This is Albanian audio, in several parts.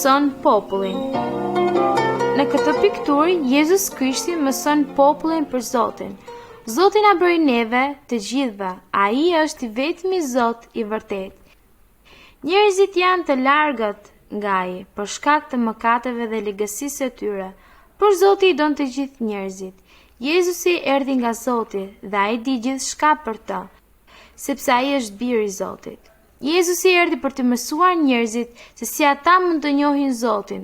mëson popullin. Në këtë pikturë, Jezus Krishti mëson popullin për Zotin. Zoti na bëri neve të gjithëve, ai është i vetmi Zot i vërtet. Njerëzit janë të largët nga ai për shkak të mëkateve dhe ligësisë së tyre, por Zoti i don të gjithë njerëzit. Jezusi erdhi nga Zoti dhe ai di gjithçka për të, sepse ai është biri i Zotit. Jezusi erdhi për të mësuar njerëzit se si ata mund të njohin Zotin.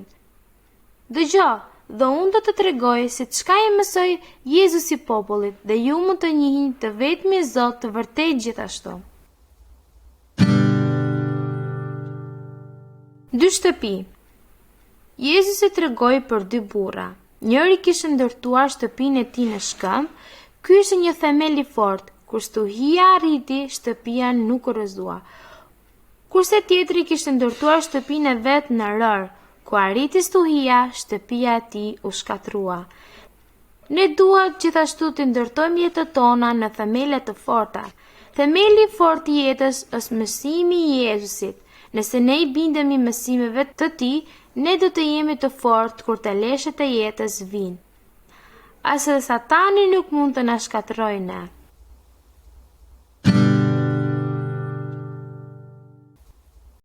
Dëgjoj, dhe unë do të tregoj se çka i mësoi Jezusi popullit dhe ju mund të njihni të vetmi Zot të vërtet gjithashtu. 2 shtëpi. Jezusi tregoi për 2 burra. Njëri kishte ndërtuar shtëpinë e tij në shkëmb, ky ishte një themel i fortë, kur stuhia arriti, shtëpia nuk u rrëzua. Kurse tjetri kishte ndërtuar shtëpinë e vet në rër, ku arriti stuhia, shtëpia e tij u shkatrua. Ne duhet gjithashtu të ndërtojmë jetën tona në themele të forta. Themeli i fortë i jetës është mësimi i Jezusit. Nëse ne i bindemi mësimeve të tij, ne do të jemi të fortë kur të leshet e jetës vinë. As edhe Satani nuk mund të na shkatërrojë ne.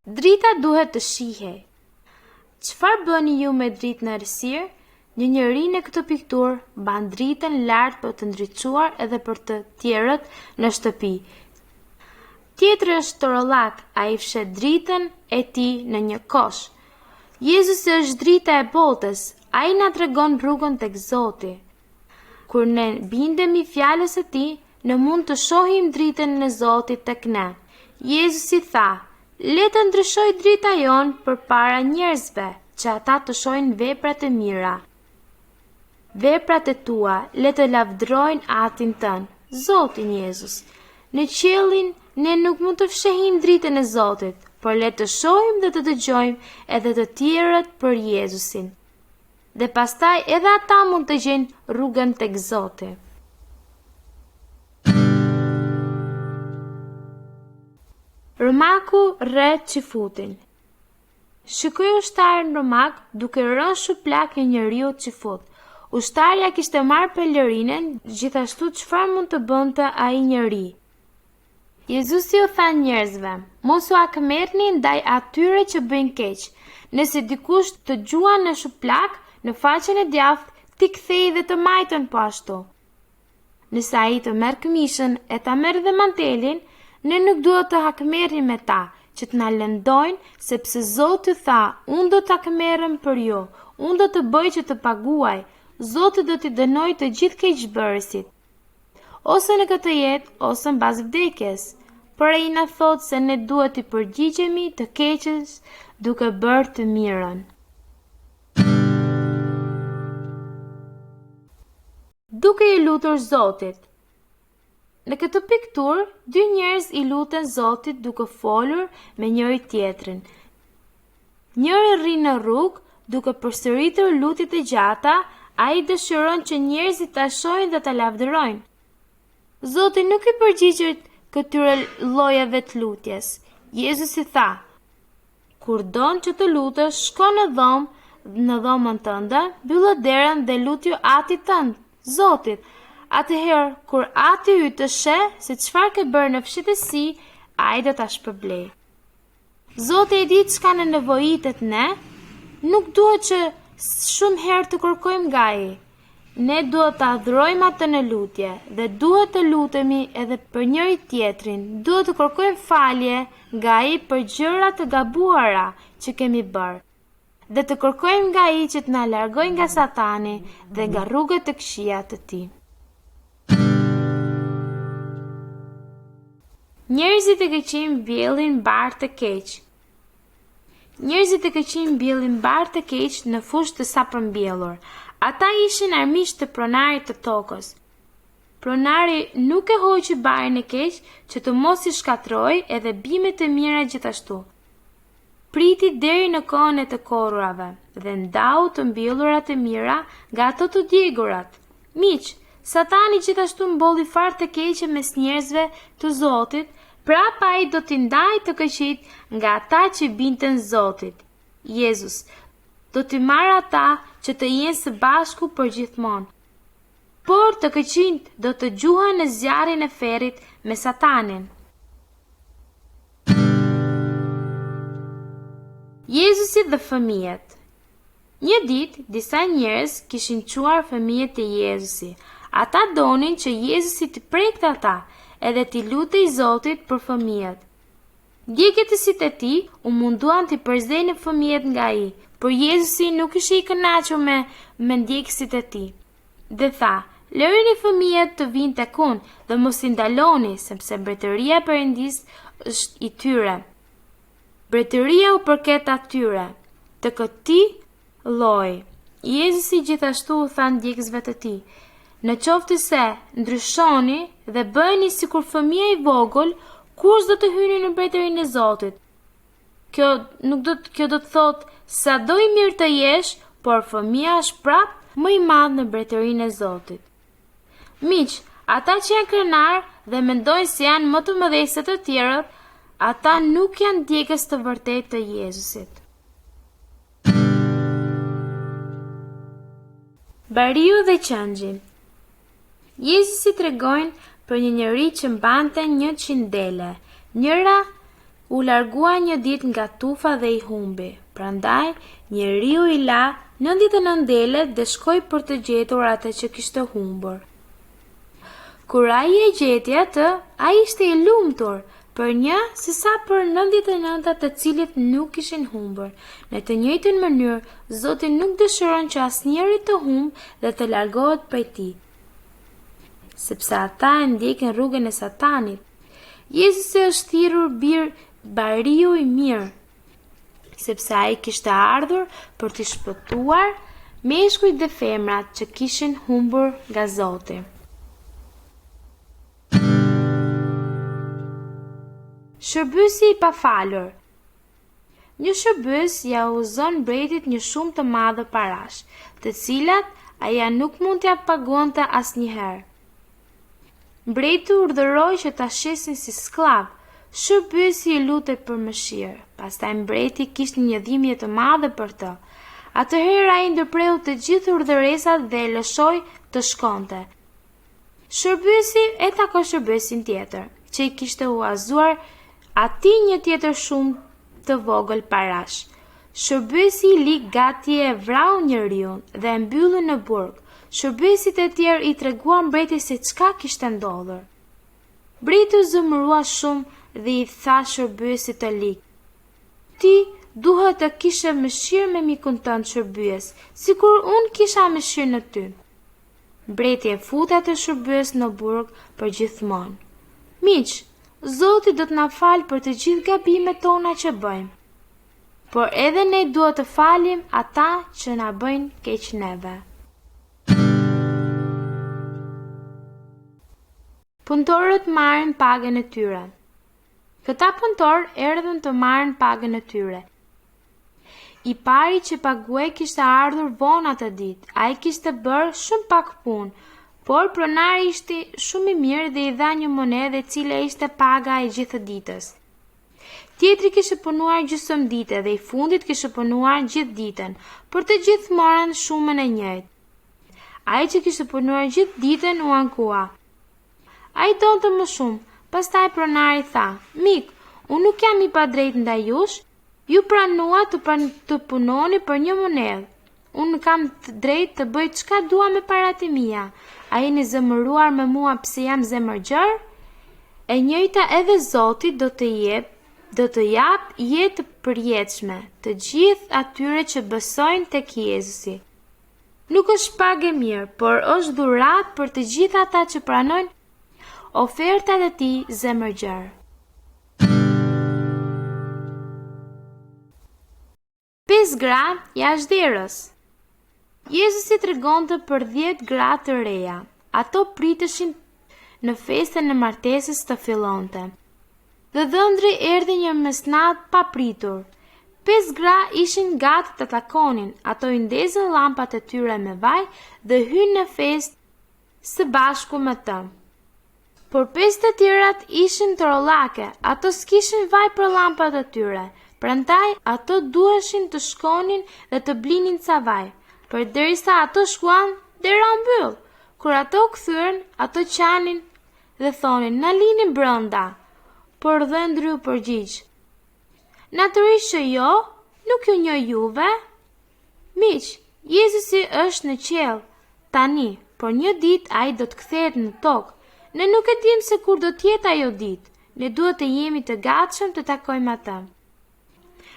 Drita duhet të shihej. Çfarë bëni ju me dritë në errësirë? Një njeri në këtë pikturë mban dritën lart për të ndriçuar edhe për të tjerët në shtëpi. Tjetri është torollak, ai fshet dritën e tij në një kosh. Jezusi është drita e botës, ai na tregon rrugën tek Zoti. Kur ne bindemi fjalës së tij, ne mund të shohim dritën e Zotit tek ne. Jezusi tha: "Le të ndryshoj drita jon përpara njerëzve, që ata të shohin veprat e mira. Veprat e tua le të lavdrojnë atin tënd, Zotin Jezus. Në qiellin ne nuk mund të fshehim dritën e Zotit, por le të shohim dhe të dëgjojmë edhe të tjerët për Jezusin. Dhe pastaj edhe ata mund të gjejnë rrugën tek Zoti." Romaku rre qifutin. Shikoi ushtarin romak duke rënë shuplak një njeriu qifut. Ushtarja kishte marrë pelerinën, gjithashtu çfarë mund të bënte ai njeri. Jezusi u tha njerëzve: "Mos u akmerrni ndaj atyre që bëjnë keq. Nëse dikush të gjuan në shuplak, në faqen e djathtë, ti kthej dhe të majtën po ashtu. Nëse ai të merr këmishën e ta merr dhe mantelin, ne nuk duhet të hakmerrim me ta, që të na lëndojnë, sepse Zoti tha: "Unë do të hakmerrem për ju, unë do të bëj që të paguaj. Zoti do t'i dënoj të gjithë keqbërësit, ose në këtë jetë, ose mbas vdekjes." Por ai na thot se ne duhet të përgjigjemi të keqes duke bërë të mirën. Duke i lutur Zotit. Në këtë pikturë, 2 njerëz i luten Zotit duke folur me njëri tjetrin. Njëri rri në rrugë duke përsëritur lutjet e gjata, ai dëshiron që njerëzit ta shohin dhe ta lavdërojnë. Zoti nuk i përgjigjet këtyre llojeve të lutjes. Jezusi tha: "Kur don që të lutesh, shko në dhomën tënde, mbyll derën dhe lutju atit tënd, Zotit. Atëherë, kur ati yt të sheh se çfarë ke bërë në fshehtësi, ai do ta shpërblej." Zoti e di çka në nevojitet ne, nuk duhet që shumë herë të kërkojmë nga ai. Ne duhet të adhurojmë atë në lutje dhe duhet të lutemi edhe për njëri tjetrin. Duhet të kërkojmë falje nga ai për gjërat të gabuara që kemi bërë dhe të kërkojmë nga ai që të na largojë nga Satani dhe nga rrugët e këqija të tij. Njerëzit e keqin mbjellin barë të keq. Njerëzit e keqin mbjellin barë të keq në fushë të sapërmbjellur. Ata ishin armiqtë të pronarit të tokës. Pronari nuk e hoqi barin e keq që të mos i shkatroj edhe bimet e mira gjithashtu. Priti deri në kohën e të korrurave dhe ndau të mbjellurat e mira nga ato të djegurat. Miq, Satani gjithashtu mbolli fart të keqe mes njerëzve të Zotit, prapa ai do t'i ndajë të këqit nga ata që binten Zotit. Jezus do t'i marrë ata që të jenë së bashku për gjithmonë. Por të këqinjt do të gjuhen në zjarrin e ferrit me Satanin. Jezusi dhe fëmijët. Një ditë, disa njerëz kishin çuar fëmijët e Jezusi. Ata donin që Jezusi të prekte ata edhe t'i lutej Zotit për fëmijët. Djegjet e sytë e tij u munduan t'i përzihen fëmijët nga ai, por Jezusi nuk ishte i kënaqur me ndjekësit e tij. Dhe tha: "Lërini fëmijët të vinë tek unë dhe mos i ndaloni, sepse mbretëria e Perëndis është i tyre. Mbretëria u përket atyre të këtij lloji." Jezusi gjithashtu u tha ndjekësve të tij: "Në qoftë se ndryshoni dhe bëheni sikur fëmia i vogël, kush do të hyjë në mbretërinë e Zotit? Kjo do të thotë sado i mirë të jesh, por fëmia është prap më i madh në mbretërinë e Zotit." Miq, ata që janë krenar dhe mendojnë se janë më të mëdhenj se të tjerët, ata nuk janë ndjekës të vërtetë të Jezusit. Bariu dhe qënxhi. Jezusi tregojnë për një njeri që mbante 100 dele. Njëra u largua një ditë nga tufa dhe i humbi. Prandaj, njeriu i la 99 delet dhe shkoi për të gjetur atë që kishte humbur. Kur ai e gjeti atë, ai ishte i lumtur për një sesa për 99 të cilit nuk ishin humbur. Në të njëjtën mënyrë, Zoti nuk dëshiron që asnjëri të humbë dhe të largohet prej tij, sepse ata e ndjekin rrugën e Satanit. Jezusi është thirrur bir bariu i mirë, sepse ai kishte ardhur për t'i shpëtuar meshkujt dhe femrat që kishin humbur nga Zoti. Shërbyesi i pafalur. Një shërbës ja uzon mbretit një shumë të madhe parash, të cilat aja nuk mund t'ja paguante asnjëherë. Mbreti urdhëroi që ta shesin si sklav. Shërbësi i lutej për mëshirë. Pastaj mbreti kishte një dhimbje të madhe për të. Atëherë ai ndërpreu të gjithë urdhëresat dhe e lëshoi të shkonte. Shërbësi e takoi shërbësin tjetër, që i kishte huazuar atij një tjetër shumë të vogël parash. Shërbësi i lig gati e vrau njeriu dhe e mbylli në burg. Shërbësit e tjerë i treguan mbretit se çka kishte ndodhur. Mbreti u zemërua shumë dhe i tha shërbësit të lig: "Ti duhet të kishe mëshirë me mikun tënd shërbëes, sikur unë kisha mëshirë në ty." Mbreti e futi atë shërbëes në burg për gjithmonë. Miq, Zoti do të na falë për të gjithë gabimet tona që bëjmë, por edhe ne duhet të falim ata që na bëjnë keq neve. Punëtorët marrin pagën e tyre. Këta punëtorë erdhën të marrin pagën e tyre. I pari që paguaj kishte ardhur vonë atë ditë. Ai kishte bërë shumë pak punë, por pronari ishte shumë i mirë dhe i dha një monedhë e cila ishte paga e gjithë ditës. Tjetri kishte punuar gjysmë dite dhe i fundit kishte punuar gjithë ditën, por të gjithë morën shumën e njëjtë. Ai që kishte punuar gjithë ditën u ankua. Ai donte më shumë. Pastaj pronari tha: "Mik, unë nuk jam i padrejtë ndaj jush. Ju pranua të punoni për një monedhë. Unë kam të drejtë të bëj çka dua me paratë mia. A jeni zemëruar me mua pse jam zemërgjër? E njëjta edhe Zoti do të jap jetë të përjetshme të gjithë atyre që besojnë tek Jezusi. Nuk është pagë e mirë, por është dhuratë për të gjithë ata që pranojnë ofertat e tij zemërgjër." Pesë gra jashtë derës. Jezusi tregonte për 10 gra të reja. Ato priteshin në festën e martesës të fillonte. Dhe dhëndri erdhi një mesnatë papritur. 5 gra ishin gati të takonin. Ato i ndezën llampat e tyre me vaj dhe hynë në festë së bashku me të. Por 5 të tjerat ishin trollake. Ato s'kishin vaj për llampat e tyre. Prandaj ato duheshin të shkonin dhe të blinin ca vaj. Përderisa ato shkuan, dera u mbyll. Kur ato u kthyen, ato qanin dhe thonin, na lini brenda. Por dhëndri u përgjigj, natyrisht që jo, nuk ju njoh juve. Miq, Jezusi është në qiell tani, por një ditë ai do të kthehet në tokë. Ne nuk e dim se kur do të jetë ajo ditë. Ne duhet të jemi të gatshëm të takojmë atë.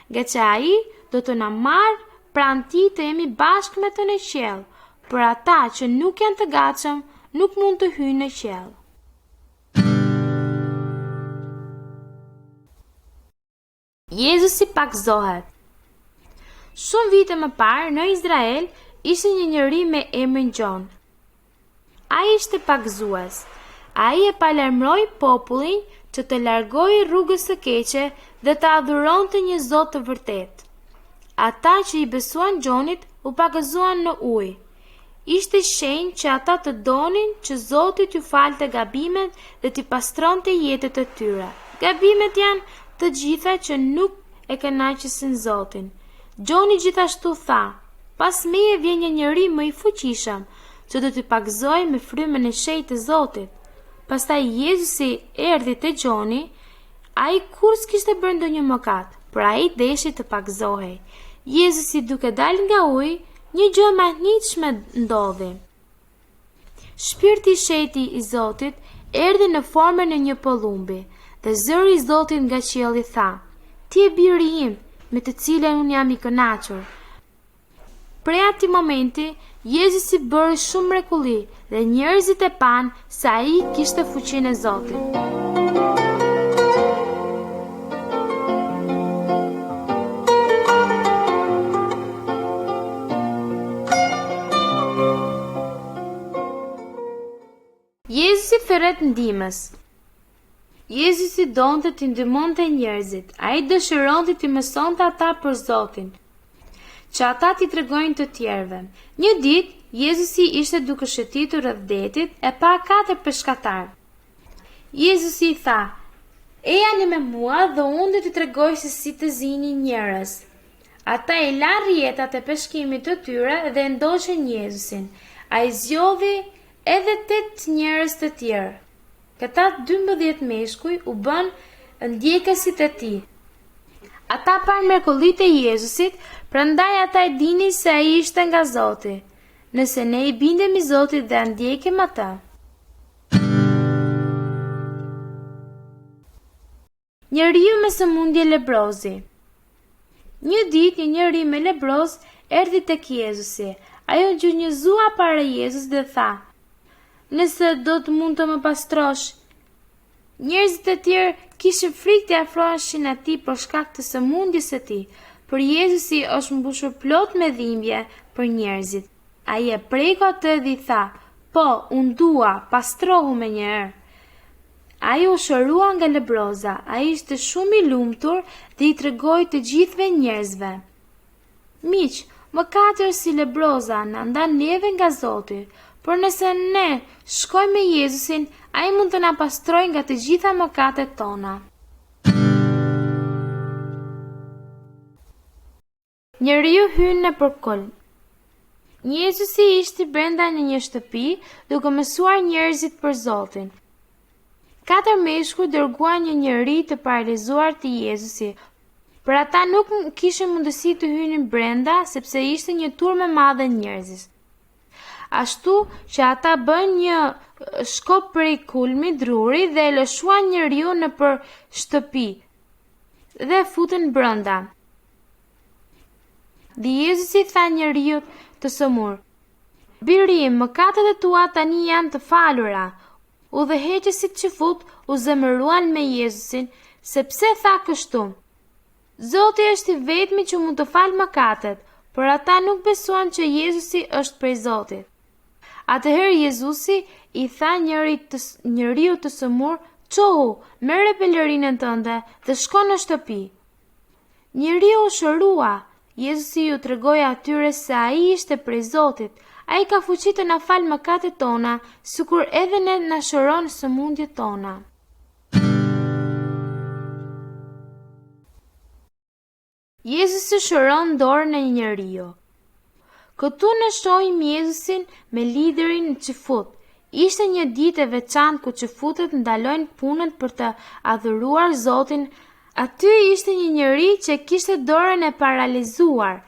Nga që ai do të na marrë pranë tij të jemi bashkë me të në qiell, por ata që nuk janë të gatshëm nuk mund të hyjnë në qiell. Jezusi pakzohet. Shumë vite më parë në Izrael ishte një njeri me emrin Gjon. Ai ishte pakzues. Ai e palarmëroi popullin që të largojë rrugës së keqe dhe të adhuronte një Zot të vërtetë. Ata që i besuan Gjonit u pagëzuan në ujë. Ishte shenjë që ata të donin që Zoti t'ju falte gabimet dhe t'i pastronte jetët e tyre. Gabimet janë të gjitha që nuk e kënaqësin Zotin. Gjoni gjithashtu tha, pas meje vjen një njeri më i fuqishëm, që do t'i pagëzojë me frymën e shenjtë të Zotit. Pastaj Jezusi erdhi te Gjoni, ai kur s'kishte bërë ndonjë mëkat, por ai deshi të pagëzohej. Jezusi duke dalë nga uji, një gjë e mahnitshme ndodhi. Shpirti i shenjtë i Zotit erdhi në formën e një pëllumbi, dhe zëri i Zotit nga qielli tha, ti je biri im, me të cilën unë jam i kënaqur. Prej atij momenti, Jezusi bëri shumë mrekulli dhe njerëzit e panë se ai kishte fuqinë e Zotit. Jezusi thret ndihmës. Jezusi donte t'i ndihmonte njerëzit. Ai dëshironte t'i mësonte ata për Zotin, që ata t'i tregojnë të tjerëve. Një ditë, Jezusi ishte duke shëtitur rreth detit e pa 4 peshkatar. Jezusi i tha, ejani me mua dhe unë do t'i tregoj se si të zinin njerëz. Ata i lanë rrjetat e peshkimit të tyre dhe ndoqën Jezusin. Ai zgjodhi edhe 8 njerëz të tjerë. Këta 12 meshkuj u bën ndjekësit e tij. Ata parë mrekullitë e Jezusit, prandaj ata e dinin se ai ishte nga Zoti. Nëse ne i bindemi Zotit dhe ndjekim atë. Njeriu me sëmundje lebrozi. Një ditë një njeri me lebroz erdhi tek Jezusi. Ai u gjunjëzua para Jezusit dhe tha, nëse do të mund të më pastrosh. Njerëzit e tjerë kishin frikë të afroheshin atij për shkak të sëmundjes së tij, por Jezusi është mbushur plot me dhimbje për njerëzit. Ai e preku atë dhe i tha, po, unë dua, pastrohu menjëherë. Ai u shërua nga lebroza. Ai ishte shumë i lumtur dhe i tregoi të gjithëve njerëzve. Miq, mëkatër si lebroza na ndan neve nga Zoti, por nëse ne shkojmë me Jezusin, ai mund të na pastrojë nga të gjitha mëkatet tona. Njeriu hyn në përkull. Jezusi ishte brenda në një shtëpi duke mësuar njerëzit për Zotin. 4 meshkuj dërguan një njeri të paralizuar te Jezusi, por ata nuk kishin mundësi të hynin brenda sepse ishte një turmë e madhe njerëzish. Ashtu që ata bën një shkop prej kulmi druri dhe e lëshuan njeriu nëpër shtëpi dhe futën brenda. Dhe Jezusi tha njeriu të sëmur, biri im, mëkatet e tua tani janë të falura. Udhëheqësit që fut u zemëruan me Jezusin, sepse tha kështu, Zoti është i vetmi që mund të falë mëkatet, por ata nuk besuan që Jezusi është prej Zotit. Atëherë Jezusi i tha njeriu të sëmur, çohu, merre pelerinën tënde dhe shko në shtëpi. Njeriu u shërua. Jezusi ju tregoi atyre se ai ishte prej Zotit. Ai ka fuqi të na falë mëkatet tona, sikur edhe ne na shëron sëmundjet tona. Jezusi shëron dorën e një njeriu. Këtu ne shohim Jezusin me liderin në qifut. Ishte një ditë e veçantë ku qifutët ndalojnë punën për të adhuruar Zotin. Aty ishte një njeri që kishte dorën e paralizuar.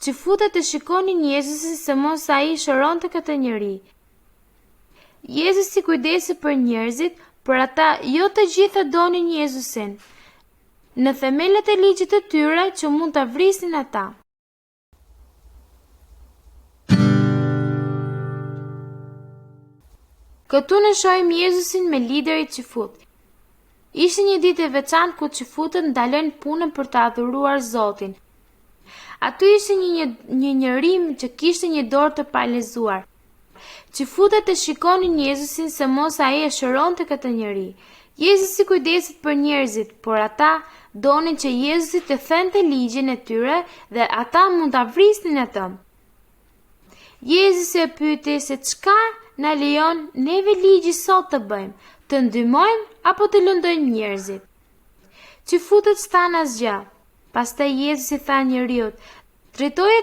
Qifutët e shikonin Jezusin se mos ai shëronte këtë njeri. Jezusi kujdesi për njerëzit, por ata jo të gjitha donin Jezusin. Në themelët e ligjit të tyre që mund të vrisin ata. Këtu ne shohim Jezusin me liderit qifut. Ishte një ditë e veçantë ku qifutët ndalojnë punën për të adhuruar Zotin. Aty ishte një njeri që kishte një dorë të paralizuar. Qifutët e shikonin Jezusin se mos ai e shëronte këtë njeri. Jezusi kujdeset për njerëzit, por ata donin që Jezusi të thente ligjin e tyre dhe ata mund ta vrisnin atë. Jezusi e pyeti se çka na lejon neve ligji sot të bëjmë, të ndihmojmë apo të lëndojmë njerëzit. Qifutët s'than asgjë. Pastaj Jezusi tha njeriut, drejtoje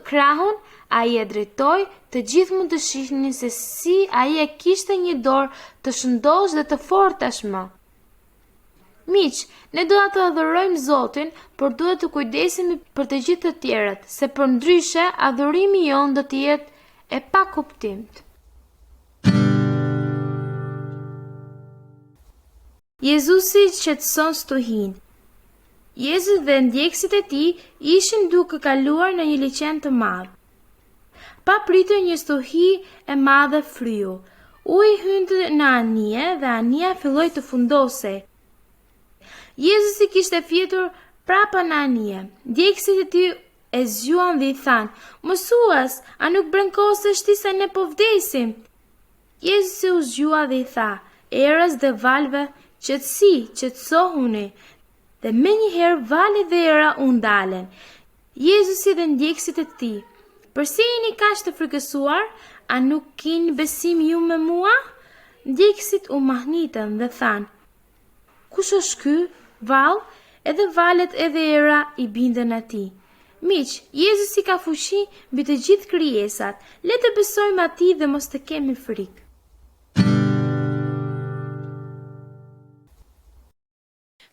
krahun, ai e drejtoi, të gjithë mund të shihnin se si ai e kishte një dorë të shëndosh dhe të fortë tashmë. Miq, ne duhet të adhurojmë Zotin, por duhet të kujdesemi për të gjithë të tjerët, se përndryshe adhurimi jon do të jetë e pakuptimt. Jezusi qetëson stuhin. Jezus dhe ndjekësit e tij ishin duke kaluar në një liçen të madh. Pa pritur një stuhi e madhe fryu. Uji hynte në anije dhe anija filloi të fundose. Jezusi kishte fjetur prapa në anije. Ndjekësit e tij e zgjuan dhe i thanë, "Mësues, a nuk brenkosesh ti se ne po vdesim?" Jezusi u zgjua dhe i tha, "Erës dhe valve, qetësi, qetësohuni." Dhe menjëherë vali dhe era u ndalen. Jezusi dhe ndjekësit e tij, "Përse jeni kaq të frikësuar? A nuk keni besim ju me mua?" Ndjekësit u mahnitën dhe thanë, "Kush është ky vallë?" Edhe valet edhe era i bindën atij. Miq, Jezusi ka fuqi mbi të gjithë krijesat. Le të besojmë atij dhe mos të kemi frikë.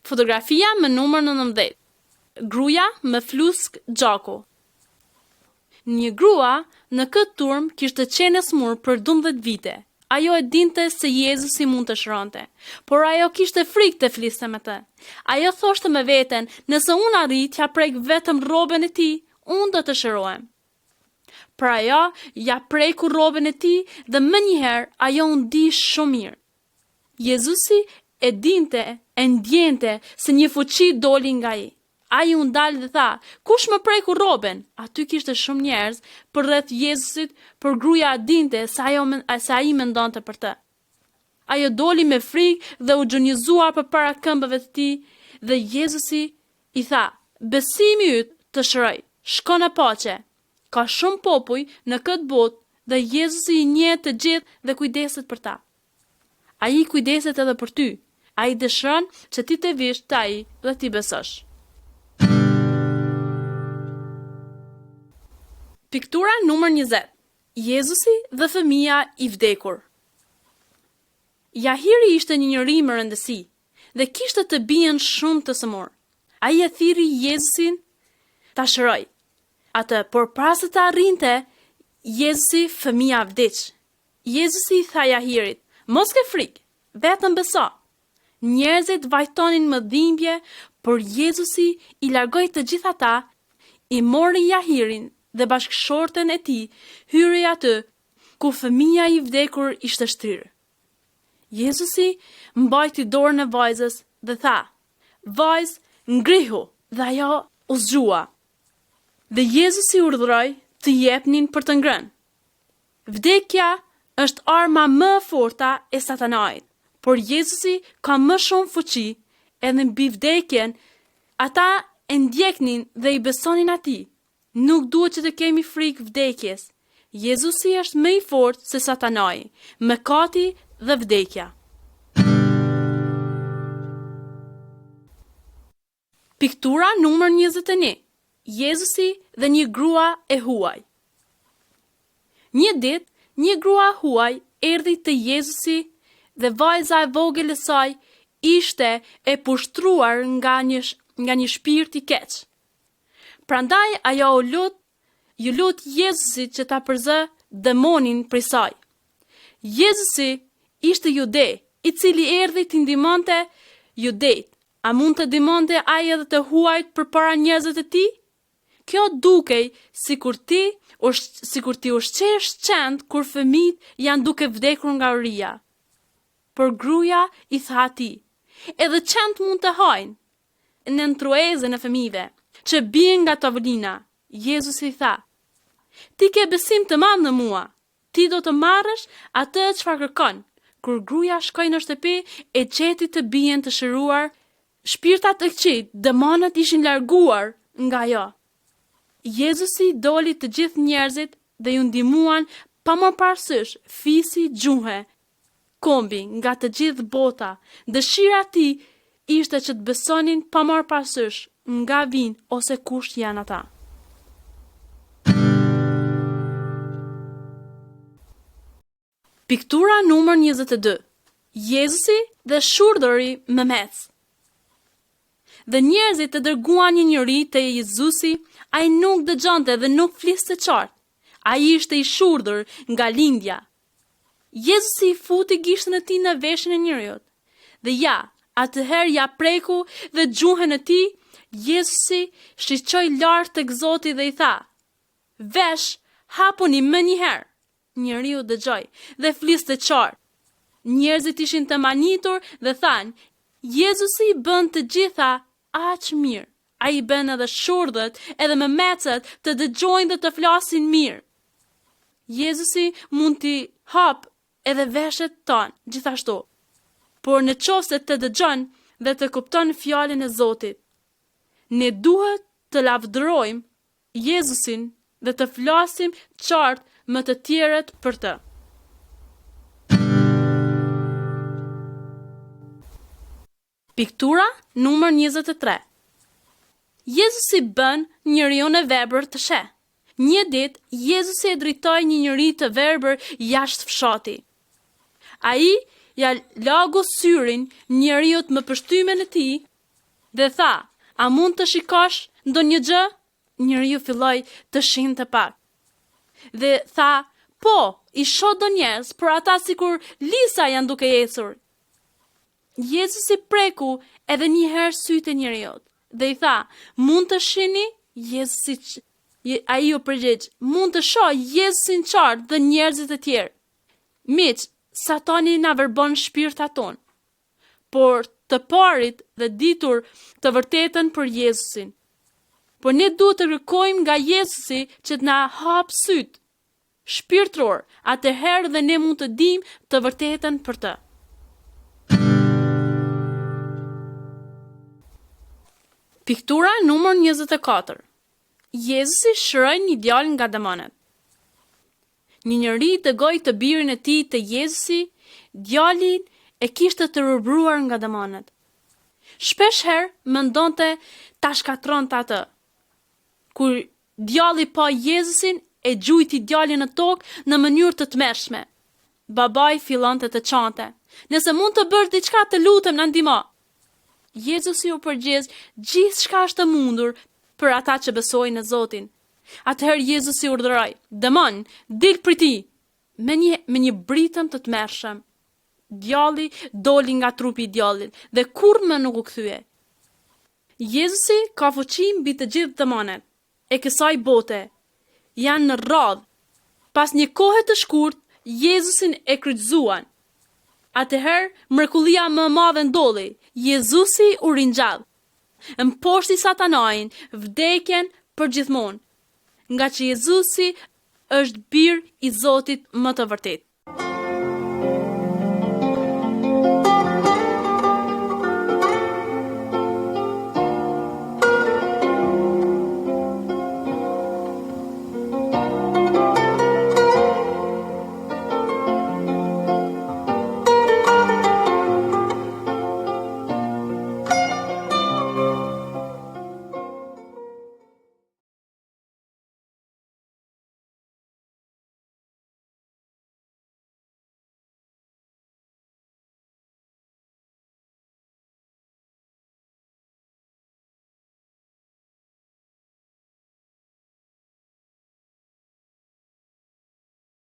Fotografia me numër 19. Gruaja me flusk gjaku. Një grua në këtë turm kishte qenë e smur për 12 vite. Ajo e dinte se Jezusi mund të shëronte, por ajo kishte frikë të fliste me të. Ajo thoshte me veten, nëse unë arrit t'ja prek vetëm rroben e tij, unë do të shërohem. Pra ajo ja preku rroben e tij dhe menjëherë ajo u ndi shumë mirë. Jezusi e dinte, e ndjente se një fuqi doli nga ai. Ai u ndal dhe tha, "Kush më preku rroben?" Aty kishte shumë njerëz përreth Jezusit, por gruaja dinte se ai mendonte për të. Ajo doli me frikë dhe u gjunjëzua përpara këmbëve të tij dhe Jezusi i tha, "Besimi yt të shëroi. Shko në paqe." Ka shumë popull në këtë botë dhe Jezusi i njeh të gjithë dhe kujdeset për ta. Ai kujdeset edhe për ty. Ai dëshiron që ti të vish te ai dhe ti besosh. Piktura numër 20. Jezusi dhe fëmia i vdekur. Jahiri ishte një njeri me rëndësi dhe kishte të bien shumë të sëmur. Ai e thiri Jezusin ta shëroj atë, por para se të arrinte, Jezusi fëmia vdiq. Jezusi i tha Jahirit, "Mos ke frikë, vetëm beso." Njerëzit vajtonin më dhimbje, por Jezusi i largoi të gjitha ata, i mori Jahirin dhe bashkëshorten e tij, hyri aty ku fëmia i vdekur ishte shtrirë. Jezusi mbajti dorën e vajzës dhe tha, "Vajzë, ngrihu", dhe ajo u zgjua. Dhe Jezusi urdhëroi të jepnin për të ngrënë. Vdekja është arma më e forta e Satanait, por Jezusi ka më shumë fuqi, edhe mbi vdekjen ata e ndjeknin dhe i besonin atij. Nuk duhet që të kemi frikë vdekjes. Jezusi është më i fortë se Satanai, mëkati dhe vdekja. Piktura numër 21. Jezusi dhe një grua e huaj. Një ditë, një grua huaj erdhi te Jezusi dhe vajza e vogël e saj ishte e pushtruar nga një shpirt i keq. Prandaj ajo ju lut Jezusit që ta përzë demonin prej saj. Jezusi ishte jude, i cili erdhi t'i ndihmonte judet. A mund të ndihmonte ai edhe të huajt përpara njerëzve të tij? Kjo dukej sikur ti ushqesh qend kur fëmijët janë duke vdekur nga uria. Por gruaja i tha atij, edhe qend mund të hajnë në truezën e fëmijëve që bien nga tavolina. Jezusi i tha, ti ke besim të madh në mua, ti do të marrësh atë çfarë kërkon. Kur gruaja shkoi në shtëpi e gjeti të bien të shëruar, shpirtat e këqij, demonët ishin larguar nga ajo. Jezusi doli të gjithë njerëzit dhe ju ndihmuan pa marrë parasysh fisi, gjuhe, kombi nga të gjithë bota. Dëshira e tij ishte që të besonin pa marrë parasysh nga vijnë ose kush janë ata. Piktura numër 22. Jezusi dhe shurdhëri me mec. Dhe njerëzit e dërguan një njeri te Jezusi, ai nuk dëgjonte dhe nuk fliste qartë. Ai ishte i shurdhër nga lindja. Jezusi futi gishtën e tij në veshin e njeriut. Dhe ja, atëherë ja preku dhe gjuhën e tij, Jezusi shiqoi lart tek Zoti dhe i tha: "Vesh, hapuni më një herë." Njeriu dëgjoi dhe fliste qartë. Njerëzit ishin të manitur dhe thanë: "Jezusi bën të gjitha aq mirë. Ai bën edhe shurdhët edhe me mecët të dëgjojnë dhe të flasin mirë." Jezusi mund t'i hap edhe veshet tonë gjithashtu. Por në qoftë se të dëgjon dhe të kupton fjalën e Zotit, ne duhet të lavdërojmë Jezusin dhe të flasim qartë më të tjerët për të. Piktura numër 23. Jezusi bën njeriu e verbër të sheh. Një ditë, Jezusi e drejtoi një njeri të verbër jashtë fshati. Ai ja lagu syrin njeriut me pështymen e tij dhe tha: "A mund të shikosh ndonjë gjë?" Njeriu filloi të shinte pak. Dhe tha: "Po, i shoh do njerëz, por ata sikur lisa janë duke ecur." Jezusi preku edhe një herë sytë e njeriut dhe i tha: "Mund të shihni?" Ai u përgjigj: "Mund të shoh Jezusin qartë dhe njerëzit e tjerë." Miq, Satani na verbon shpirtat ton, por të parit dhe ditur të vërtetën për Jezusin. Por ne duhet të kërkojmë nga Jezusi që të na hap syt shpirtëror, atëherë dhe ne mund të dimë të vërtetën për të. Piktura numër 24. Jezusi shëroi një djalë nga demonët. Një njeri dëgoi të birin e tij te Jezusi, djalin e kishte të rrobruar nga demonët. Shpesh herë mendonte ta shkatronte atë. Kur djalli pa Jezusin, e gjujti djalin në tokë në mënyrë të tmerrshme. Babai fillonte të çante: "Nëse mund të bësh diçka, të lutem, na ndihmo." Jezusi u përgjigj: "Gjithçka është e mundur për ata që besojnë në Zotin." Atëherë Jezusi urdhëroi: "Demon, dil prej tij." Me një britëm të tmerrshëm, djalli doli nga trupi i djallit dhe kurrë më nuk u kthye. Jezusi ka fuqi mbi të gjithë demonët e kësaj bote. Janë në radhë. Pas një kohe të shkurtë, Jezusin e kryqëzuan. Atëherë mrekullia më e madhe ndodhi. Jezusi u ringjall. Mposhti Satanain, vdekjen përgjithmonë, nga që Jezusi është bir i Zotit më të vërtet.